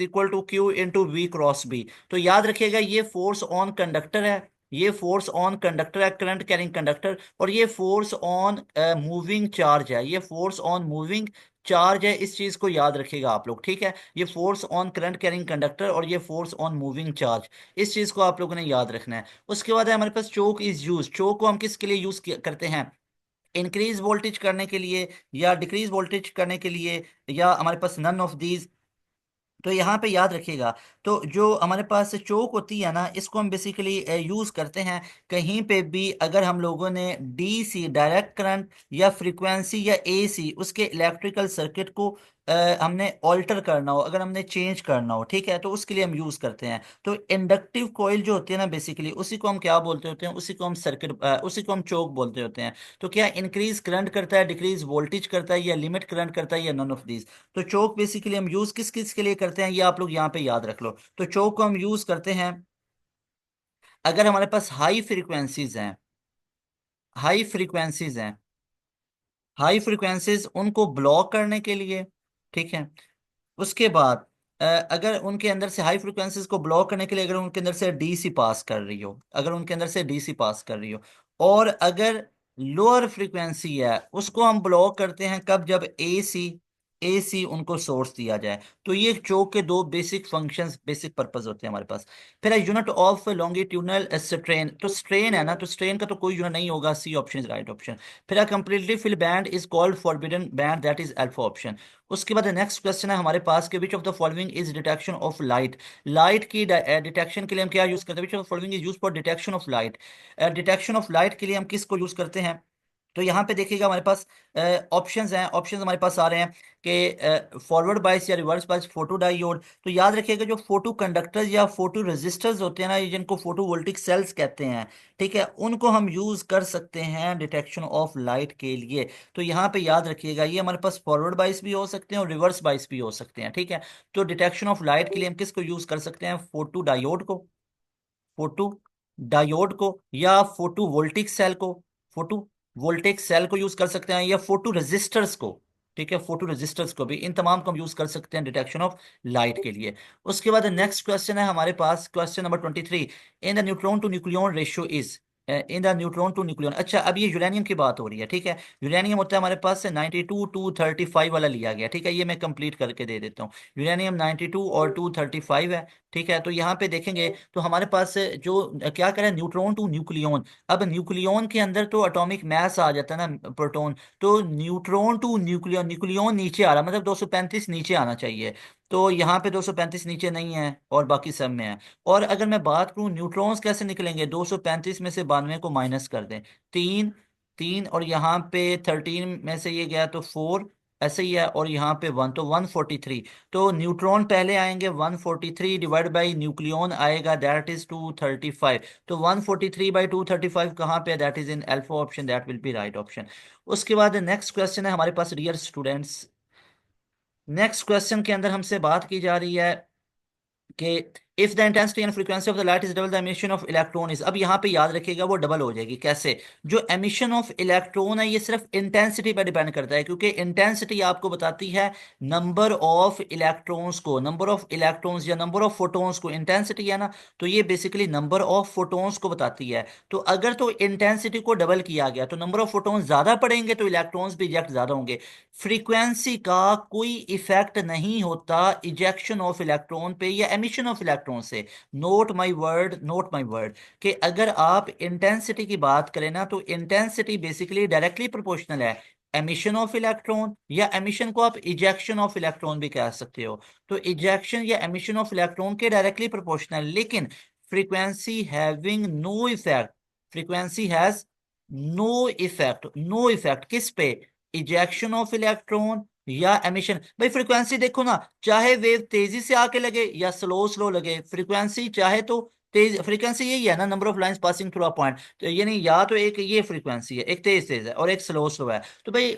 Q × V × B। तो याद रखिएगा ये फोर्स ऑन कंडक्टर है, ये फोर्स ऑन कंडक्टर है, करंट कैरिंग कंडक्टर, और ये फोर्स ऑन मूविंग चार्ज है, ये फोर्स ऑन मूविंग चार्ज है। इस चीज को याद रखिएगा आप लोग, ठीक है, ये force on current carrying conductor और ये फोर्स ऑन मूविंग चार्ज, इस चीज को आप लोगों ने याद रखना है। उसके बाद है हमारे पास चोक इज यूज, चोक को हम किसके लिए यूज करते हैं, इंक्रीज वोल्टेज करने के लिए या डिक्रीज वोल्टेज करने के लिए, या हमारे पास नन ऑफ दीज, तो यहाँ पे याद रखिएगा, तो जो हमारे पास चोक होती है ना, इसको हम बेसिकली यूज करते हैं कहीं पे भी अगर हम लोगों ने डीसी डायरेक्ट करंट या फ्रीक्वेंसी या एसी उसके इलेक्ट्रिकल सर्किट को हमने ऑल्टर करना हो, अगर हमने चेंज करना हो, ठीक है, तो उसके लिए हम यूज करते हैं। तो इंडक्टिव कॉइल जो होती है ना बेसिकली, उसी को हम क्या बोलते होते हैं, उसी को हम सर्किट उसी को हम चोक बोलते होते हैं। तो क्या इंक्रीज करंट करता है, डिक्रीज वोल्टेज करता है, या लिमिट करंट करता है, या नन ऑफ दीज। तो चोक बेसिकली हम यूज किस किस के लिए करते हैं, ये आप लोग यहाँ पे याद रख लो। तो चोक को हम यूज करते हैं अगर हमारे पास हाई फ्रीक्वेंसीज हैं, हाई फ्रीक्वेंसीज उनको ब्लॉक करने के लिए, ठीक है। उसके बाद अगर उनके अंदर से हाई फ्रिक्वेंसीज को ब्लॉक करने के लिए, अगर उनके अंदर से डीसी पास कर रही हो, अगर उनके अंदर से डीसी पास कर रही हो, और अगर लोअर फ्रीक्वेंसी है उसको हम ब्लॉक करते हैं कब, जब एसी एसी उनको सोर्स दिया जाए। तो ये चोक के दो बेसिक फंक्शंस, बेसिक पर्पस होते हैं हमारे पास। फिर यूनिट ऑफ लॉन्गिट्यूडनल स्ट्रेन, तो स्ट्रेन है ना, तो स्ट्रेन का तो कोई यूनिट नहीं होगा, C option is right option. फिर completely fill band is called forbidden band, that is alpha option. उसके बाद नेक्स्ट क्वेश्चन है हमारे पास कि which of the following is detection of light. Light की डिटेक्शन के लिए हम क्या यूज करते हैं, which of the following is use for detection of light. Detection of light के लिए हम किसको यूज करते हैं। तो यहाँ पे देखिएगा हमारे पास ऑप्शंस हैं, ऑप्शंस हमारे पास आ रहे हैं कि फॉरवर्ड बायस या रिवर्स बायस फोटो डायोड। तो याद रखिएगा जो फोटो कंडक्टर्स या फोटो रेजिस्टर्स होते हैं ना, ये जिनको फोटो वोल्टिक सेल्स कहते हैं, ठीक है, उनको हम यूज कर सकते हैं डिटेक्शन ऑफ लाइट के लिए। तो यहाँ पे याद रखिएगा ये हमारे पास फॉरवर्ड बायस भी हो सकते हैं और रिवर्स बायस भी हो सकते हैं, ठीक है। तो डिटेक्शन ऑफ लाइट के लिए हम किसको यूज कर सकते हैं, फोटो डायोड को, फोटो डायोड को, या फोटो वोल्टिक सेल को, फोटो वोल्टिक सेल को यूज कर सकते हैं, या फोटो रेजिस्टर्स को, ठीक है, फोटो रेजिस्टर्स को भी, इन तमाम को हम यूज कर सकते हैं डिटेक्शन ऑफ लाइट के लिए। उसके बाद नेक्स्ट क्वेश्चन है हमारे पास, question number 23, in the neutron to nucleon ratio is, in the neutron to nucleon. अच्छा, अब ये यूरेनियम की बात हो रही है, ठीक है। यूरेनियम होता है हमारे पास से 92 to 35 वाला लिया गया, ठीक है, ये मैं कंप्लीट करके दे देता हूँ। यूरेनियम 92 और 235 है, ठीक है। तो यहाँ पे देखेंगे तो हमारे पास जो क्या करें, न्यूट्रॉन टू न्यूक्लियन। अब न्यूक्लियन के अंदर तो एटॉमिक मास आ जाता है ना, प्रोटॉन। तो न्यूट्रॉन टू न्यूक्लियन, न्यूक्लियन नीचे आ रहा, मतलब 235 नीचे आना चाहिए। तो यहाँ पे 235 नीचे नहीं है और बाकी सब में है। और अगर मैं बात करूँ न्यूट्रॉन्स कैसे निकलेंगे, 235 में से 92 को माइनस कर दें, तीन, तीन, और यहाँ पे 13 में से ये गया तो 4, ऐसे ही है, और यहाँ पे 1, तो 143। तो न्यूट्रॉन पहले आएंगे, 143 डिवाइड बाई न्यूक्लियन आएगा, दैट इज 235। तो 143/235 कहाँ पे है, that is in alpha option, that will be right option. उसके बाद नेक्स्ट क्वेश्चन है हमारे पास, डियर स्टूडेंट्स, नेक्स्ट क्वेश्चन के अंदर हमसे बात की जा रही है कि if the intensity and frequency of the light is double the emission of electron is. अब यहाँ पे याद रखिएगा वो डबल हो जाएगी कैसे, जो एमिशन ऑफ इलेक्ट्रॉन है ये सिर्फ इंटेंसिटी पर डिपेंड करता है, क्योंकि इंटेंसिटी आपको बताती है नंबर ऑफ इलेक्ट्रॉन्स को, नंबर ऑफ इलेक्ट्रॉन्स या नंबर ऑफ फोटॉन्स को, इंटेंसिटी है ना, तो ये बेसिकली नंबर ऑफ फोटॉन्स को बताती है। तो अगर तो इंटेंसिटी को डबल किया गया तो नंबर ऑफ फोटॉन्स ज्यादा पड़ेंगे, तो इलेक्ट्रॉन्स भी इजेक्ट ज्यादा होंगे। फ्रीक्वेंसी का कोई इफेक्ट नहीं होता इजेक्शन ऑफ इलेक्ट्रॉन पे या एमिशन ऑफ इलेक्ट्रॉन से। Note my word, note my word, कि अगर आप इंटेंसिटी की बात करें ना, तो इंटेंसिटी बेसिकली डायरेक्टली प्रोपोर्शनल है एमिशन ऑफ इलेक्ट्रॉन, या एमिशन को आप इजेक्शन ऑफ इलेक्ट्रॉन भी कह सकते हो। तो इजेक्शन या एमिशन ऑफ इलेक्ट्रॉन के डायरेक्टली प्रोपोर्शनल, लेकिन frequency having no effect, frequency has no effect, no effect किस पे, इजेक्शन ऑफ इलेक्ट्रॉन या एमिशन। भाई फ्रीक्वेंसी देखो ना, चाहे वेव तेजी से आके लगे या स्लो स्लो लगे, फ्रीक्वेंसी चाहे तो तेज, फ्रीक्वेंसी यही है ना, number of lines passing through a point. तो ये नहीं, या तो एक ये फ्रीक्वेंसी है, एक तेज तेज है और एक स्लो स्लो है। तो भाई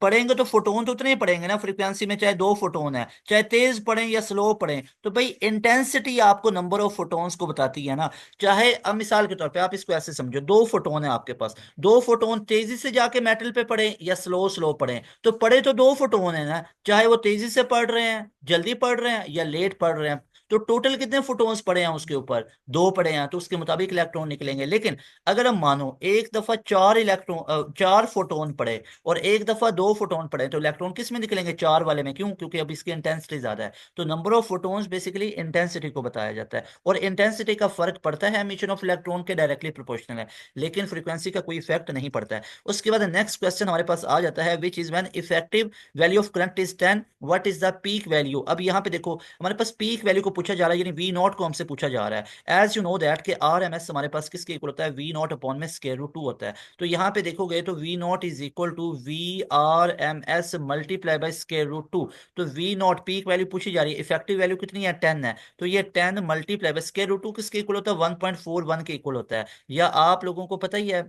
पढ़ेंगे तो फोटोन तो उतने ही पढ़ेंगे ना फ्रीक्वेंसी में, चाहे दो फोटोन है, चाहे तेज पढ़ें या स्लो पढ़ें। तो भाई इंटेंसिटी आपको नंबर ऑफ फोटोन्स को बताती है ना। चाहे अब मिसाल के तौर पे आप इसको ऐसे समझो, दो फोटोन है आपके पास, दो फोटोन तेजी से जाके मेटल पे पड़े या स्लो स्लो पड़े, तो पड़े तो दो फोटोन है ना, चाहे वो तेजी से पढ़ रहे हैं, जल्दी पढ़ रहे हैं, या लेट पढ़ रहे हैं। तो टोटल कितने फोटॉन्स पड़े हैं उसके ऊपर, दो पड़े हैं, तो उसके मुताबिक इलेक्ट्रॉन निकलेंगे। लेकिन अगर हम मानो एक दफा चार इलेक्ट्रॉन, चार फोटोन पड़े और एक दफा दो फोटोन पड़े, तो इलेक्ट्रॉन किस में निकलेंगे, चार वाले में। क्यों? क्योंकि अब इसकी इंटेंसिटी ज्यादा है। तो number of photons basically intensity को बताया जाता है, और इंटेंसिटी का फर्क पड़ता है एमिशन ऑफ इलेक्ट्रॉन के डायरेक्टली प्रोपोर्शनल है, लेकिन फ्रीक्वेंसी का कोई इफेक्ट नहीं पड़ता है। उसके बाद नेक्स्ट क्वेश्चन हमारे पास आ जाता है, which is when effective value of current is 10, what is the peak value. अब यहाँ पे देखो हमारे पास पीक वैल्यू को पूछा जा रहा है, यानी वी नॉट को हमसे पूछा जा रहा है। एज यू नो दैट के आर एम एस हमारे पास किसके इक्वल होता है, वी नॉट अपॉन में स्क्वायर रूट 2 होता है। तो यहाँ पे देखोगे तो V naught is equal to V R M S multiply by square root 2। तो वी नॉट पीक वैल्यू पूछी जा रही है, इफेक्टिव वैल्यू कितनी है, 10 है। तो ये 10 मल्टीप्लाई बाई स्क्वायर रूट 2 किसके इक्वल होता है, 1.41 के इक्वल होता है। या आप लोगों को पता ही है,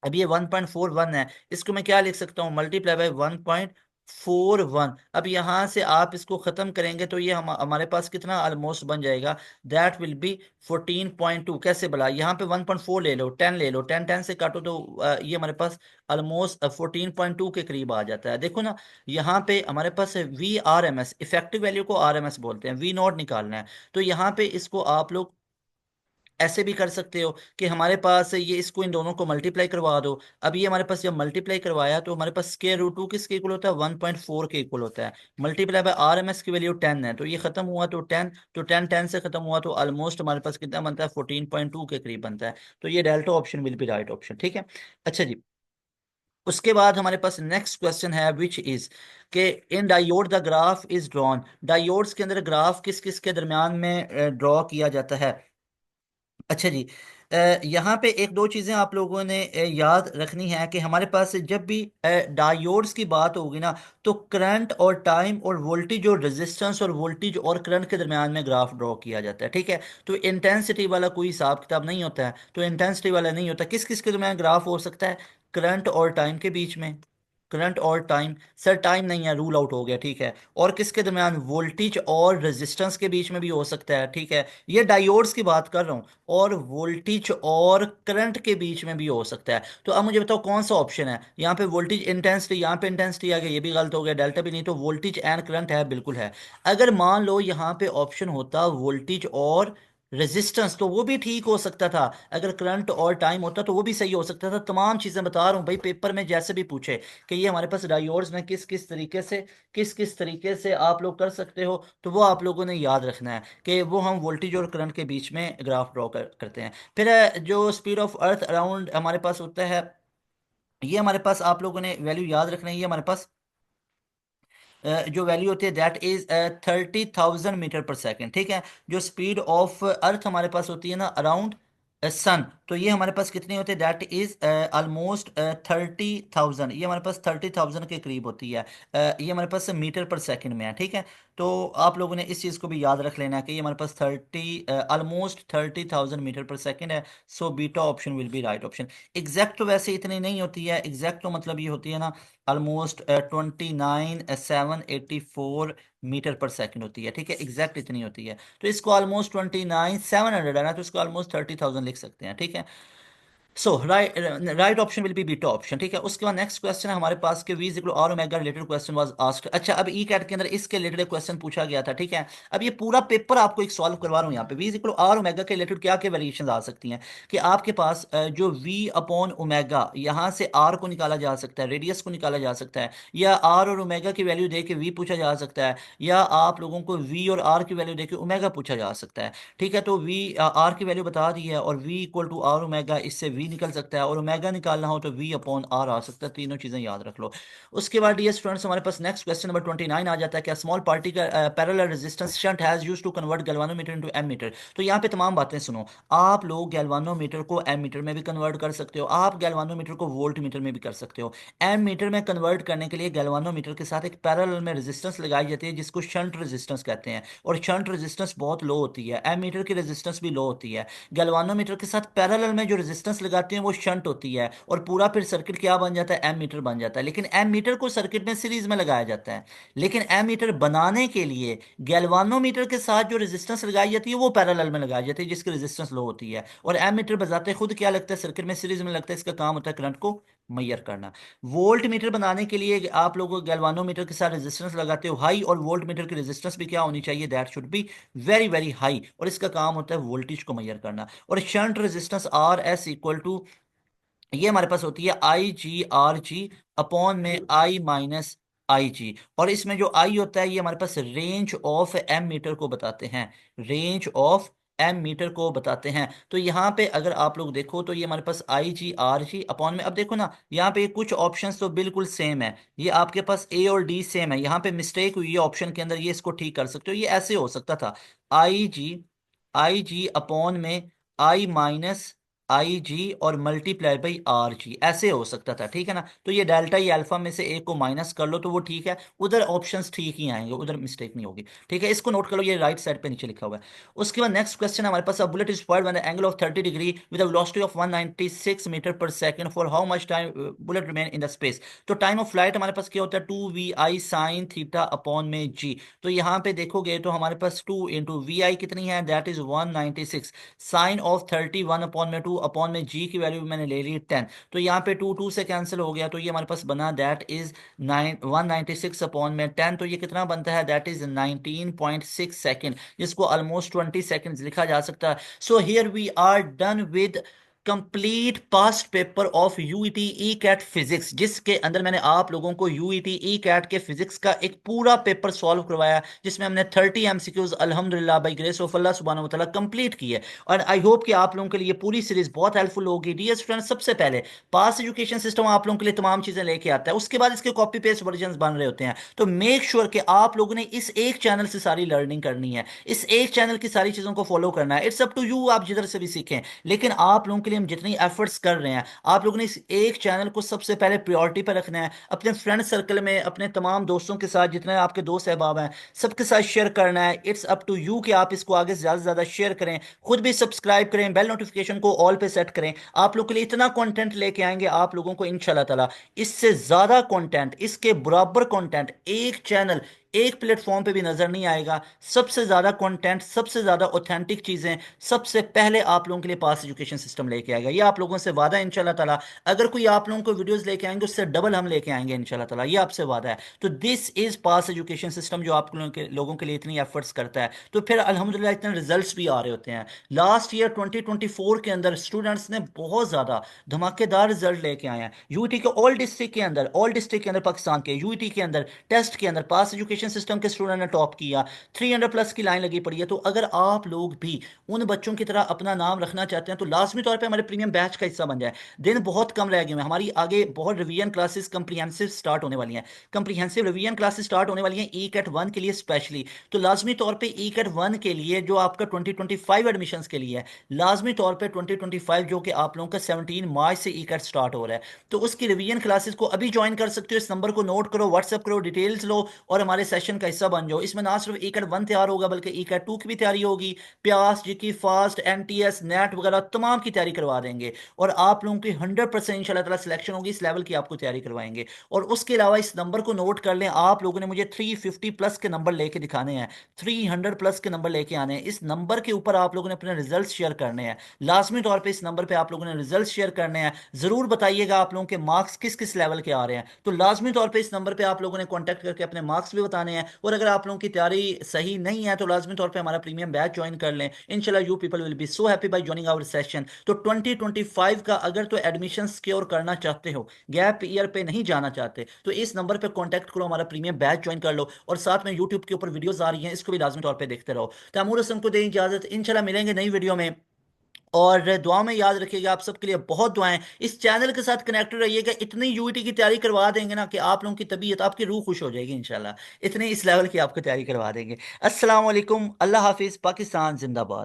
अब ये 1.41 है, इसको मैं क्या लिख सकता हूँ, मल्टीप्लाई बाय 1.41। अब यहां से आप इसको खत्म करेंगे तो ये हमारे पास कितना ऑलमोस्ट बन जाएगा, दैट विल बी 14.2। कैसे भला, यहाँ पे 1.4 ले लो, 10 ले लो, 10 10 से काटो तो ये हमारे पास ऑलमोस्ट 14.2 के करीब आ जाता है। देखो ना, यहाँ पे हमारे पास है V R M S, effective value को आर एम एस बोलते हैं, वी नॉट निकालना है। तो यहाँ पे इसको आप लोग ऐसे भी कर सकते हो कि हमारे पास ये, इसको इन दोनों को मल्टीप्लाई करवा दो। अब ये हमारे पास जब मल्टीप्लाई करवाया तो हमारे पास स्क्वायर रूट 2 किसके इक्वल होता है, 1.4 के इक्वल होता है। Multiply by R M S की वैल्यू 10 है, तो ये खत्म हुआ तो 10, तो 10 10 से खत्म हुआ तो ऑलमोस्ट हमारे पास कितना बनता है, 14.2 के करीब बनता है। तो ये delta option will be right option, ठीक है। अच्छा जी, उसके बाद हमारे पास नेक्स्ट क्वेश्चन है, विच इज के in diode the graph is drawn. Diodes के अंदर ग्राफ किस किस के दरमियान में ड्रॉ किया जाता है। अच्छा जी, यहाँ पे एक दो चीज़ें आप लोगों ने याद रखनी है कि हमारे पास जब भी डायोड्स की बात होगी ना, तो करंट और टाइम और वोल्टेज और रेजिस्टेंस और वोल्टेज और करंट के दरमियान में ग्राफ ड्रॉ किया जाता है, ठीक है। तो इंटेंसिटी वाला कोई हिसाब किताब नहीं होता है, तो इंटेंसिटी वाला नहीं होता। किस किस के दरमियान ग्राफ हो सकता है, करंट और टाइम के बीच में, करंट और टाइम, सर टाइम नहीं है, रूल आउट हो गया, ठीक है। और किसके दरमियान, वोल्टेज और रेजिस्टेंस के बीच में भी हो सकता है, ठीक है। ये डायोड्स की बात कर रहा हूँ। और वोल्टेज और करंट के बीच में भी हो सकता है। तो अब मुझे बताओ कौन सा ऑप्शन है यहाँ पे, वोल्टेज इंटेंसिटी, यहाँ पे इंटेंसिटी आ गया, ये भी गलत हो गया, डेल्टा भी नहीं, तो वोल्टेज एंड करंट है, बिल्कुल है। अगर मान लो यहाँ पे ऑप्शन होता वोल्टेज और रेजिस्टेंस, तो वो भी ठीक हो सकता था। अगर करंट और टाइम होता तो वो भी सही हो सकता था। तमाम चीजें बता रहा हूँ भाई, पेपर में जैसे भी पूछे कि ये हमारे पास डायोड्स में किस किस तरीके से आप लोग कर सकते हो, तो वो आप लोगों ने याद रखना है कि वो हम वोल्टेज और करंट के बीच में ग्राफ ड्रॉ करते हैं। फिर जो स्पीड ऑफ अर्थ अराउंड हमारे पास होता है, ये हमारे पास आप लोगों ने वैल्यू याद रखना है। ये हमारे पास जो वैल्यू होती है दैट इज 30,000 मीटर पर सेकेंड, ठीक है। जो स्पीड ऑफ अर्थ हमारे पास होती है ना अराउंड सन, तो ये हमारे पास कितनी होती है, दैट इज ऑलमोस्ट 30,000, ये हमारे पास 30,000 के करीब होती है। ये हमारे पास मीटर पर सेकंड में है, ठीक है। तो आप लोगों ने इस चीज़ को भी याद रख लेना है कि ये हमारे पास 30,000 मीटर पर सेकंड है। So beta option will be right option. Exact तो वैसे इतनी नहीं होती है, एग्जैक्ट तो मतलब ये होती है ना ऑलमोस्ट 29,784 मीटर पर सेकंड होती है, ठीक है। एग्जैक्ट इतनी होती है, तो इसको ऑलमोस्ट 29,700 है ना, तो इसको ऑलमोस्ट 30,000 लिख सकते हैं, ठीक है। So right option will be beta option, ठीक है। उसके बाद नेक्स्ट क्वेश्चन है हमारे पास कि V is equal R omega related question was asked. अच्छा, अब ई कैट के अंदर इसके रिलेटेड क्वेश्चन पूछा गया था, ठीक है। अब ये पूरा पेपर आपको एक सॉल्व करवा रहा हूँ यहाँ पे, V is equal R omega के रिलेटेड क्या क्या वेरिएशन आ सकती हैं। कि आपके पास जो वी अपॉन ओमेगा, यहाँ से आर को निकाला जा सकता है, रेडियस को निकाला जा सकता है, या आर और ओमेगा की वैल्यू दे के वी पूछा जा सकता है, या आप लोगों को वी और आर की वैल्यू दे के ओमेगा पूछा जा सकता है, ठीक है। तो वी आर की वैल्यू बता दी है, और V equal to R omega, इससे वी निकल सकता है, और ओमेगा निकालना हो तो वी अपॉन आर आ सकता है। तीनों चीजें याद रख लो। उसके बाद डियर स्टूडेंट्स, हमारे पास नेक्स्ट क्वेश्चन नंबर 29 आ जाता है कि स्मॉल पार्टी का parallel resistance shunt has used to convert galvanometer into ammeter. तो यहाँ पे तमाम बातें सुनो। आप लोग गैल्वानोमीटर को एमीटर में भी कन्वर्ट कर सकते हो, आप गैल्वानोमीटर को वोल्ट मीटर में भी कर सकते हो। एमीटर में कन्वर्ट करने के लिए गैल्वानोमीटर के साथ एक पैरेलल में रेजिस्टेंस लगाई जाती है, जिसको शंट रेजिस्टेंस कहते हैं, और शंट रेजिस्टेंस बहुत लो होती है, एमीटर की रेजिस्टेंस भी लो होती है। गैल्वानोमीटर के साथ पैरेलल में जो रेजिस्टेंस लगाते हैं वो शंट होती है, और पूरा फिर सर्किट क्या बन जाता है, एम मीटर बन जाता है। लेकिन एम मीटर को सर्किट में सीरीज में लगाया जाता है, लेकिन एम मीटर बनाने के लिए गैल्वानोमीटर के साथ जो रेजिस्टेंस लगाई जाती है वो पैरेलल में लगाई जाती है, जिसकी रेजिस्टेंस लो होती है। और एम मीटर बजाते खुद क्या लगता है, सर्किट में सीरीज में लगता है, इसका काम होता है करंट को मैयर करना। वोल्ट मीटर बनाने के लिए आप लोग गैल्वानोमीटर के साथ रेजिस्टेंस लगाते हो हाई, और वोल्ट मीटर की रेजिस्टेंस भी क्या होनी चाहिए, that should be very very high, और इसका काम होता है वोल्टेज को मैयर करना। और shunt resistance R S equal to, ये हमारे पास होती है आई जी आर जी अपॉन में आई माइनस आई जी। और इसमें जो आई होता है ये हमारे पास रेंज ऑफ एम मीटर को बताते हैं, रेंज ऑफ एम मीटर को बताते हैं। तो यहाँ पे अगर आप लोग देखो तो ये हमारे पास आई जी आर जी अपॉन में, अब देखो ना यहाँ पे कुछ ऑप्शंस तो बिल्कुल सेम है, ये आपके पास ए और डी सेम है, यहाँ पे मिस्टेक हुई है ऑप्शन के अंदर, ये इसको ठीक कर सकते हो। ये ऐसे हो सकता था आई जी अपॉन में आई माइनस आई जी और मल्टीप्लाई बाई आर जी, ऐसे हो सकता था, ठीक है ना। तो ये डेल्टा या अल्फा में से एक को माइनस कर लो तो वो ठीक है, उधर ऑप्शंस ठीक ही आएंगे, उधर मिस्टेक नहीं होगी, ठीक है। इसको नोट कर लो, ये राइट साइड पे नीचे लिखा हुआ है। उसके बाद नेक्स्ट क्वेश्चन हमारे पास, bullet is fired when the angle of 30 degree with a velocity of 196 metre per second, for how much time bullet remain in the space. तो टाइम ऑफ फ्लाइट हमारे पास क्या होता है, 2 vi साइन थीटा अपॉन में जी। तो यहाँ पे देखोगे तो हमारे पास 2 × vi कितनी है, that is 196, sign of 31/2 upon में जी की वैल्यू मैंने ले ली 10। तो यहाँ पे 2 से कैंसिल हो गया, तो ये हमारे पास बना दैट इज 196/10। तो ये कितना बनता है, दैट इज 19.6 सेकेंड, जिसको ऑलमोस्ट 20 सेकेंड लिखा जा सकता है। So here we are done with complete past paper of UET E CAT physics, जिसके अंदर मैंने आप लोगों को यूईटी ई कैट के फिजिक्स का एक पूरा पेपर सॉल्व करवाया, जिसमें हमने 30 एमसीक्यूज अल्हम्दुलिल्लाह बाई ग्रेस ऑफ अल्लाह सुब्हानहू व तआला कंप्लीट किए। और आई होप कि आप लोगों के लिए पूरी सीरीज बहुत हेल्पफुल होगी। डियर स्टूडेंट्स, सबसे पहले पास एजुकेशन सिस्टम आप लोगों के लिए तमाम चीजें लेके आता है, उसके बाद इसके कॉपी पेस्ट वर्जन बन रहे होते हैं। तो मेक श्योर कि आप लोगों ने इस एक चैनल से सारी लर्निंग करनी है, इस एक चैनल की सारी चीजों को फॉलो करना है। इट्स अप टू यू, आप जिधर से भी सीखें, लेकिन आप लोगों के लिए हम जितनी एफर्ट्स कर रहे हैं, आप लोगों ने इस एक चैनल को सबसे पहले प्रायोरिटी पर रखना है। अपने फ्रेंड सर्कल में अपने तमाम दोस्तों के साथ, जितने आपके दोस्त अहबाब हैं, सबके साथ शेयर करना है। इट्स अप टू यू कि आप इसको आगे से ज्यादा से ज्यादा शेयर करें, खुद भी सब्सक्राइब करें, बेल नोटिफिकेशन को ऑल पे सेट करें। आप लोग के लिए इतना कंटेंट लेके आएंगे आप लोगों को इंशाल्लाह ताला, इससे ज्यादा कंटेंट, इसके बराबर कंटेंट एक चैनल एक प्लेटफॉर्म पे भी नजर नहीं आएगा। सबसे ज्यादा कंटेंट, सबसे ज्यादा ऑथेंटिक चीजें सबसे पहले आप लोगों के लिए पास एजुकेशन सिस्टम लेके आएगा। ये आप लोगों से वादा है इंशाल्लाह ताला। अगर कोई आप लोगों को वीडियोस लेके आएंगे उससे डबल हम लेके आएंगे इंशाल्लाह ताला, ये आपसे वादा है। तो this is pass education system जो आप लोगों के लिए इतनी एफर्ट्स करता है। तो फिर अल्हम्दुलिल्लाह इतने रिजल्ट्स भी आ रहे होते हैं। लास्ट ईयर 2024 के अंदर स्टूडेंट्स ने बहुत ज्यादा धमाकेदार रिजल्ट लेके आए हैं। यूटी के ऑल डिस्ट्रिक्ट के अंदर, ऑल डिस्ट्रिक्ट के अंदर पाकिस्तान के यूटी के अंदर टेस्ट के अंदर पास एजुकेशन सिस्टम के स्टूडेंट ने टॉप किया। 300+ की लाइन लगी पड़ी है। तो अगर आप लोग भी उन बच्चों की तरह अपना नाम रखना चाहते हैं तो लाजमी तौर पे हमारे प्रीमियम बैच का हिस्सा बन जाए। दिन बहुत कम रह गए हैं, हमारी आगे बहुत रिवीजन क्लासेस कंप्रीहेंसिव स्टार्ट होने वाली हैं। कंप्रीहेंसिव रिवीजन क्लासेस स्टार्ट होने वाली हैं ई कैट 1 के लिए स्पेशली। तो लाजमी तौर पे ई कैट 1 के लिए जो आपका 2025 एडमिशंस के लिए है, लाजमी तौर पे 2025 जो कि आप लोगों का 17 मार्च से ई कैट स्टार्ट हो रहा है, तो उसकी रिवीजन क्लासेस को अभी ज्वाइन कर सकते हो। इस नंबर को नोट करो, व्हाट्सएप करो, डिटेल्स लो और हमारे सेशन का हिस्सा बन जाओ। इसमें ना सिर्फ ई कैट 1 तैयार होगा बल्कि ई कैट 2 की भी तैयारी होगी, प्यास जीकी फास्ट एनटीएस नेट वगैरह तमाम की तैयारी करवा देंगे। और आप लोगों की 100% इंशाल्लाह ताला सिलेक्शन होगी, इस लेवल की आपको तैयारी करवाएंगे। और उसके अलावा इस नंबर को नोट कर लें, आप लोगों ने मुझे 350+ के नंबर लेके दिखाने हैं, 300+ के नंबर लेके आने हैं। इस नंबर के ऊपर आप लोगों ने अपने रिजल्ट शेयर करने हैं, लाजमी तौर पे इस नंबर पे आप लोगों ने रिजल्ट शेयर करने हैं। जरूर बताइएगा आप लोगों के मार्क्स किस किस लेवल के आ रहे हैं। तो लाजमी तौर पे इस नंबर पे आप लोगों ने कांटेक्ट करके अपने मार्क्स भी बताने हैं। और अगर आप लोगों की तैयारी सही नहीं है तो लाजमी तौर पे हमारा प्रीमियम बैच ज्वाइन कर लें। इंशाल्लाह you people will be so happy by joining our session. तो 2025 का अगर तो एडमिशन सिक्योर करना चाहते हो, गैप ईयर पे नहीं जाना चाहते, तो इस नंबर पे कांटेक्ट करो, हमारा प्रीमियम बैच ज्वाइन कर लो। और साथ में यूट्यूब के ऊपर वीडियोस आ रही हैं, इसको भी लाजमी तौर पे देखते रहो। तैमूर हसन को दें इजाजत, इंशाल्लाह मिलेंगे नई वीडियो में। और दुआ में याद रखिएगा, आप सबके लिए बहुत दुआएं। इस चैनल के साथ कनेक्टेड रहिएगा, इतनी यूटी की तैयारी करवा देंगे ना कि आप लोगों की तबीयत, आपकी रूह खुश हो जाएगी इंशाल्लाह। इतने इस लेवल की आपको तैयारी करवा देंगे। अस्सलाम वालेकुम, अल्लाह हाफिज, पाकिस्तान जिंदाबाद।